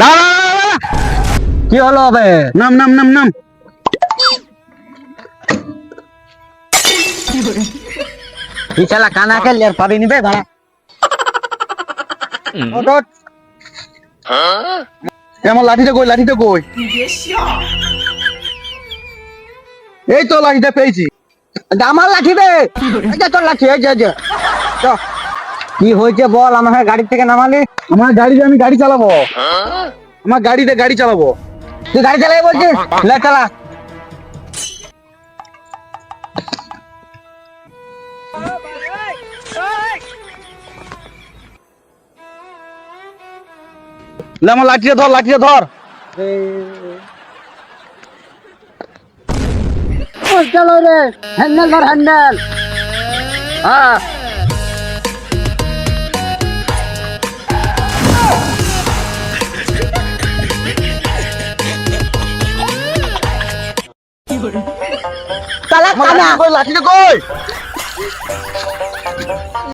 দাঁড়া, কি হলো হবে? নাম নাম নাম নাম। এই শালা কানা খেললে আর পাবি নিবে ভাড়া। ওঠ। আমার লাঠিটা কই, লাঠিটা কই? এই তো লাঠিটা পেয়েছি। আমার লাঠি রে, এটা তোর লাঠি, এই যে চ। কি হয়েছে বল, আমাকে গাড়ি থেকে নামালি? আমার গাড়িতে আমি গাড়ি চালাবো, আমার গাড়িতে গাড়ি চালাবো। তুই গাড়ি চালাই বলছিস? লে চালা। লে আমার লাঠিটা ধর, লাঠিটা ধর। চলো রে, হ্যান্ডেল ধর, হ্যান্ডেল। হ্যাঁ চালা আমার কানা। লাঠিটা কই, লাঠিটা কই?